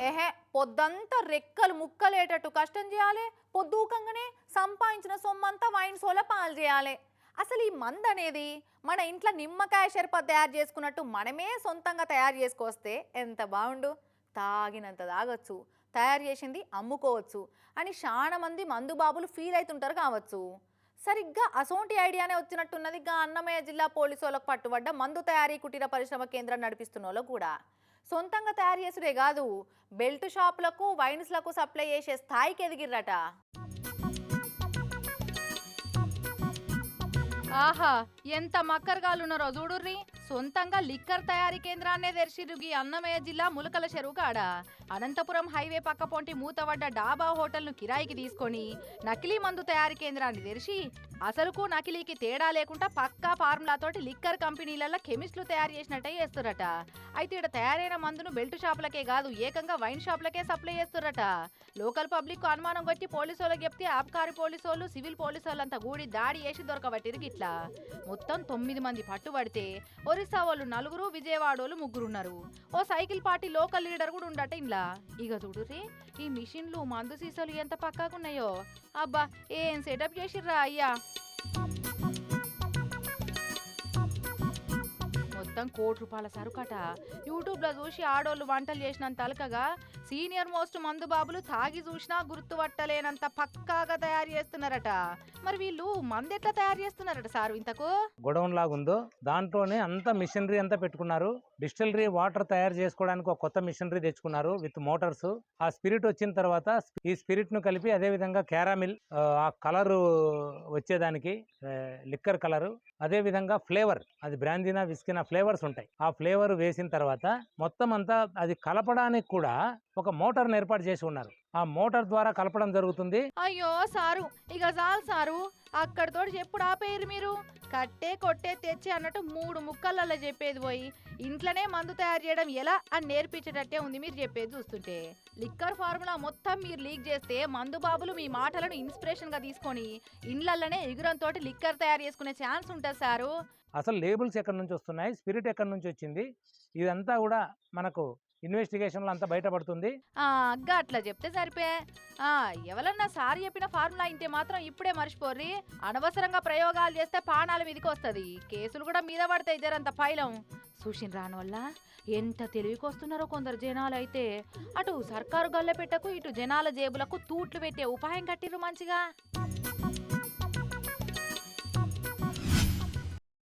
ఏహే పొద్దంతా రెక్కలు ముక్కలేటట్టు కష్టం చేయాలి. పొద్దుకంగానే సంపాదించిన సొమ్మంతా వైన్ సోల పాలు చేయాలి. అసలు ఈ మందు అనేది మన ఇంట్లో నిమ్మకాయ షర్బత్ తయారు చేసుకున్నట్టు మనమే సొంతంగా తయారు చేసుకొస్తే ఎంత బాగుండు. తాగినంత తాగొచ్చు, తయారు చేసింది అమ్ముకోవచ్చు అని చాలా మంది మందు బాబులు ఫీల్ అవుతుంటారు కావచ్చు. సరిగ్గా అసోంటి ఐడియానే వచ్చినట్టున్నది గా అన్నమయ్య జిల్లా పోలీసు వాళ్ళకు పట్టుబడ్డ మందు తయారీ కుటీర పరిశ్రమ కేంద్రం నడిపిస్తున్న వాళ్ళు కూడా. సొంతంగా తయారు చేసుడే కాదు, బెల్ట్ షాపులకు వైన్స్లకు సప్లై చేసే స్థాయికి ఎదిగిర్రట. ఆహా ఎంత మక్కరగాలున్నారో చూడుర్రి. సొంతంగా లిక్కర్ తయారీ కేంద్రాన్నే తెరిచిరు ఈ అన్నమయ్య జిల్లా ములకల చెరువు కాడ. అనంతపురం హైవే పక్క పొంటి మూతవడ్డ డాబా హోటల్ను కిరాయికి తీసుకొని నకిలీ మందు తయారీ కేంద్రాన్ని తెరిచి అసలుకు నకిలీకి తేడా లేకుండా పక్కా ఫార్ములాతోటి లిక్కర్ కంపెనీలలో కెమిస్టులు తయారు చేసినట్టే చేస్తురట. అయితే ఇక్కడ తయారైన మందును బెల్ట్ షాపులకే కాదు ఏకంగా వైన్ షాపులకే సప్లై చేస్తురట. లోకల్ పబ్లిక్ అనుమానం కొట్టి పోలీసు వాళ్ళకి చెప్తే ఆబ్కారీ పోలీసు వాళ్ళు సివిల్ పోలీసు వాళ్ళంతా కూడి దాడి చేసి దొరకబట్టిరు గిట్లా. మొత్తం 9 మంది పట్టుబడితే ఒరిస్సా వాళ్ళు 4, విజయవాడోళ్ళు 3 ఉన్నారు. ఓ సైకిల్ పార్టీ లోకల్ లీడర్ కూడా ఉండట ఇంట్లో. ఇక చూడుర్రి ఈ మిషన్లు మందు సీసాలు ఎంత పక్కాకున్నాయో. అబ్బా ఏం సెటప్ చేసిర్రా అయ్యా. మొత్తం ₹1,00,00,000 సరుకట. యూట్యూబ్లో చూసి ఆడోళ్ళు వంటలు చేసినంత అలకగా సీనియర్ మోస్ట్ మందు బాబులు తాగి చూసినా గుర్తుపట్టలేనంత పక్కాగా తయారు చేస్తున్నారట. మరి వీళ్ళు మందు ఎట్లా తయారు చేస్తున్నారట సార్? ఇంతకు గొడౌన్ లాగుందో దాంట్లోనే అంత మిషనరీ అంతా పెట్టుకున్నారు. డిస్టిలరీ వాటర్ తయారు చేసుకోవడానికి ఒక కొత్త మిషనరీ తెచ్చుకున్నారు విత్ మోటార్స్. ఆ స్పిరిట్ వచ్చిన తర్వాత ఈ స్పిరిట్ ను కలిపి అదే విధంగా క్యారామిల్ ఆ కలర్ వచ్చేదానికి లిక్కర్ కలర్, అదే విధంగా ఫ్లేవర్ అది బ్రాందీనా విస్కినా ఫ్లేవర్స్ ఉంటాయి. ఆ ఫ్లేవర్ వేసిన తర్వాత మొత్తం అంతా అది కలపడానికి కూడా ఒక మోటార్ ఏర్పాటు చేసి ఉన్నారు. ఆ మోటార్ ద్వారా కలపడం జరుగుతుంది. అయ్యో సారు ఇక చాలు సారు, అక్కడితోటి చెప్పుడు ఆపేరు మీరు. కట్టే కొట్టే తెచ్చి అన్నట్టు 3 ముక్కలలో చెప్పేది పోయి ఇంట్లోనే మందు తయారు చేయడం ఎలా అని నేర్పించేటట్టే ఉంది మీరు చెప్పేది చూస్తుంటే. లిక్కర్ ఫార్ములా మొత్తం మీరు లీక్ చేస్తే మందు బాబులు మీ మాటలను ఇన్స్పిరేషన్ గా తీసుకొని ఇండ్లలోనే ఎగురంతో లిక్కర్ తయారు చేసుకునే ఛాన్స్ ఉంటుంది సారు. అసలు లేబుల్స్ ఎక్కడి నుంచి వస్తున్నాయి, స్పిరిట్ ఎక్కడి నుంచి వచ్చింది, ఇదంతా కూడా మనకు ఇన్వెస్టిగేషన్ లో అంతా బయటపడుతుంది. అట్లా చెప్తే సరిపే. ఎవరన్నా సార్ చెప్పిన ఫార్ములా ఇంటే మాత్రం ఇప్పుడే మర్చిపోర్రి. అనవసరంగా ప్రయోగాలు చేస్తే పానాల మీదకి వస్తుంది, కేసులు కూడా మీద పడతాయి. జరంత పైలం చూసిన రాని వల్ల ఎంత తెలివికి వస్తున్నారో కొందరు జనాలు. అయితే అటు సర్కారు గల్లె పెట్టకు, ఇటు జనాల జేబులకు తూట్లు పెట్టే ఉపాయం కట్టిర్రు మంచిగా.